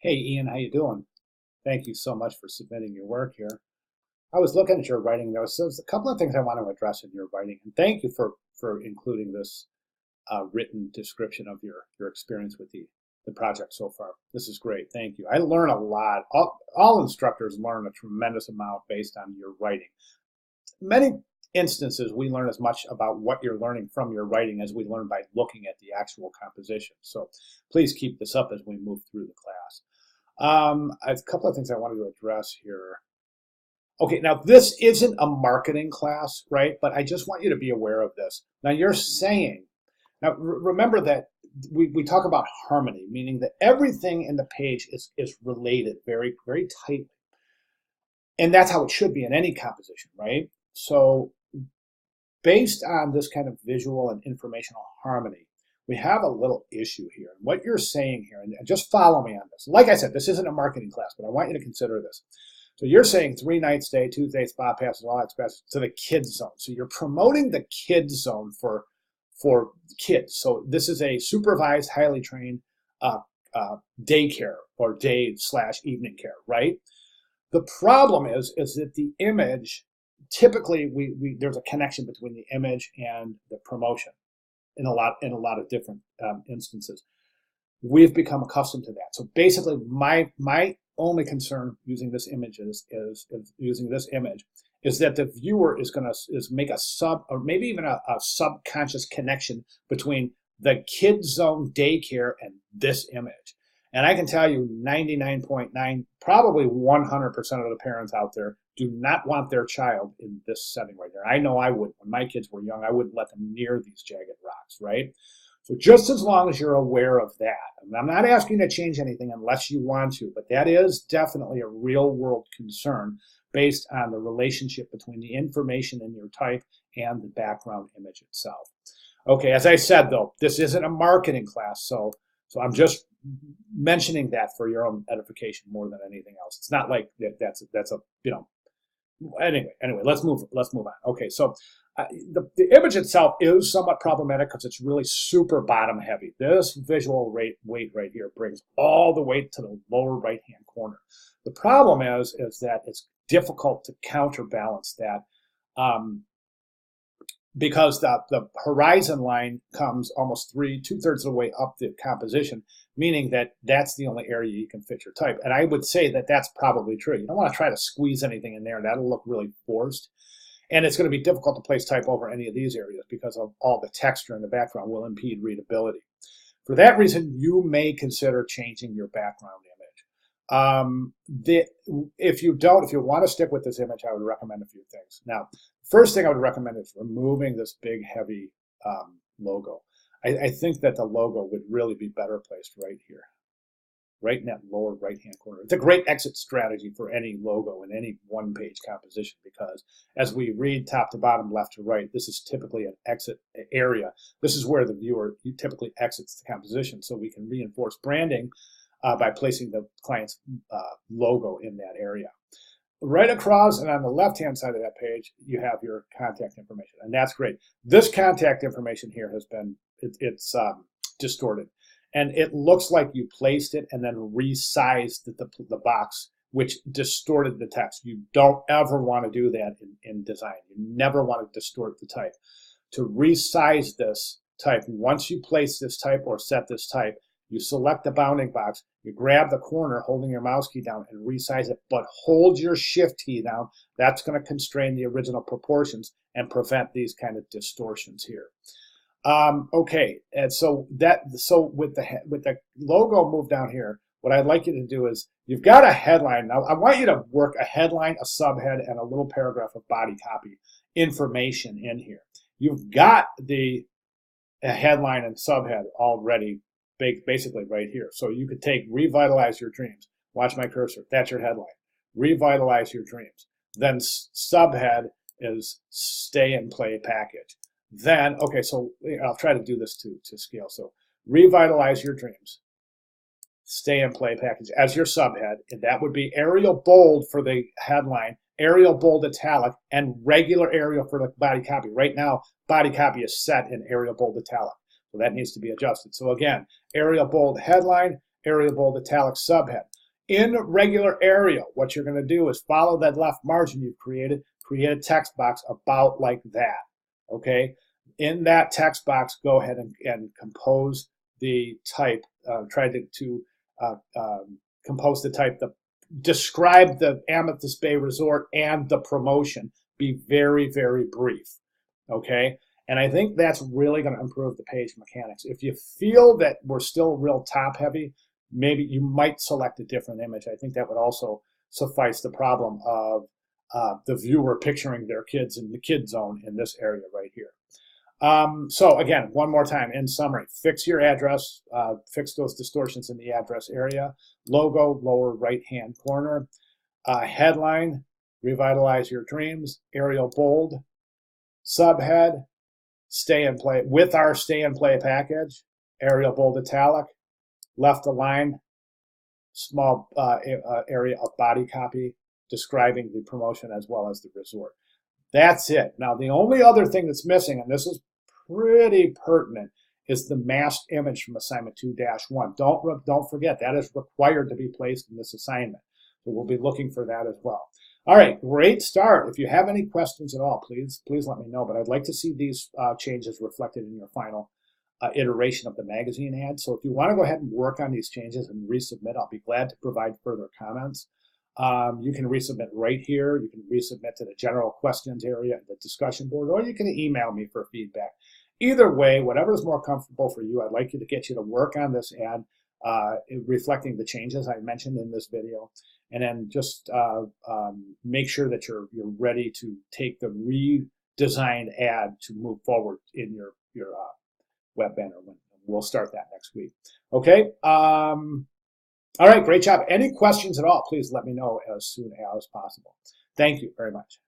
Hey Ian, how you doing? Thank you so much for submitting your work here. I was looking at your writing. There's a couple of things I want to address in your writing, and thank you for including this written description of your experience with the project so far. This is great. Thank you. I learn a lot. All instructors learn a tremendous amount based on your writing. Many instances, we learn as much about what you're learning from your writing as we learn by looking at the actual composition. So please keep this up as we move through the class. A couple of things I wanted to address here. Okay, now this isn't a marketing class, right? But I just want you to be aware of this. Now you're saying, now remember that we talk about harmony, meaning that everything in the page is related very, very tightly. And that's how it should be in any composition, right? So based on this kind of visual and informational harmony, we have a little issue here. And what you're saying here, and just follow me on this. Like I said, this isn't a marketing class, but I want you to consider this. So you're saying 3-night stay, Tuesday spa passes, all expenses to the kids zone. So you're promoting the kids zone for kids. So this is a supervised, highly trained daycare or day/evening care, right? The problem is that the image, typically there's a connection between the image and the promotion in a lot of different instances. We've become accustomed to that. So basically, my only concern using this image is using this image is that the viewer is going to make a sub or maybe even a subconscious connection between the kids zone daycare and this image. And I can tell you 99.9, probably 100% of the parents out there do not want their child in this setting right there. I know I wouldn't. When my kids were young, I wouldn't let them near these jagged rocks, right? So just as long as you're aware of that, and I'm not asking you to change anything unless you want to, but that is definitely a real world concern based on the relationship between the information in your type and the background image itself. Okay, as I said though, this isn't a marketing class, so I'm just mentioning that for your own edification more than anything else. It's not like that's a anyway, let's move on. Okay, so the image itself is somewhat problematic because it's really super bottom heavy. This visual weight right here brings all the weight to the lower right hand corner. The problem is that it's difficult to counterbalance that because the horizon line comes almost 2/3 of the way up the composition, meaning that that's the only area you can fit your type. And I would say that that's probably true. You don't want to try to squeeze anything in there. That'll look really forced. And it's going to be difficult to place type over any of these areas because of all the texture in the background will impede readability. For that reason, you may consider changing your background image. If you want to stick with this image, I would recommend a few things. Now, first thing I would recommend is removing this big, heavy logo. I think that the logo would really be better placed right here, right in that lower right-hand corner. It's a great exit strategy for any logo in any one-page composition because as we read top to bottom, left to right, this is typically an exit area. This is where the viewer typically exits the composition, so we can reinforce branding by placing the client's logo in that area. Right across and on the left-hand side of that page, you have your contact information, and that's great. This contact information here has been, it's distorted, and it looks like you placed it and then resized the box, which distorted the text. You don't ever want to do that in design. You never want to distort the type. To resize this type, once you place this type or set this type, you select the bounding box, you grab the corner holding your mouse key down and resize it, but hold your shift key down. That's going to constrain the original proportions and prevent these kind of distortions here. Okay, and so with the logo moved down here, what I'd like you to do is you've got a headline. Now I want you to work a headline, a subhead, and a little paragraph of body copy information in here. You've got the headline and subhead already basically right here. So you could take revitalize your dreams. Watch my cursor. That's your headline. Revitalize your dreams. Then subhead is stay and play package. Then, okay, so I'll try to do this to scale. So revitalize your dreams. Stay and play package as your subhead. And that would be Arial bold for the headline, Arial bold italic, and regular Arial for the body copy. Right now, body copy is set in Arial bold italic. So that needs to be adjusted. So again, Arial bold headline, Arial bold italic subhead. In regular Arial, what you're going to do is follow that left margin you've created, create a text box about like that, okay? In that text box, go ahead and compose the type, try to compose the type, describe the Amethyst Bay Resort and the promotion. Be very, very brief, okay? And I think that's really going to improve the page mechanics. If you feel that we're still real top heavy, maybe you might select a different image. I think that would also suffice the problem of the viewer picturing their kids in the kid zone in this area right here. So again, one more time, in summary, fix your address, fix those distortions in the address area, logo, lower right-hand corner, headline, revitalize your dreams, Arial bold, subhead, stay and play, with our stay and play package, Arial bold italic, left align, small area of body copy describing the promotion as well as the resort. That's it. Now, the only other thing that's missing, and this is pretty pertinent, is the masked image from assignment 2-1. Don't forget, that is required to be placed in this assignment. So we'll be looking for that as well. All right, great start. If you have any questions at all, please let me know. But I'd like to see these changes reflected in your final iteration of the magazine ad. So if you want to go ahead and work on these changes and resubmit, I'll be glad to provide further comments. You can resubmit right here. You can resubmit to the general questions area and the discussion board, or you can email me for feedback. Either way, whatever is more comfortable for you, I'd like to get you to work on this ad, reflecting the changes I mentioned in this video, and then just make sure that you're ready to take the redesigned ad to move forward in your web banner. We'll start that next week. Okay. All right, great job. Any questions at all, please let me know as soon as possible. Thank you very much.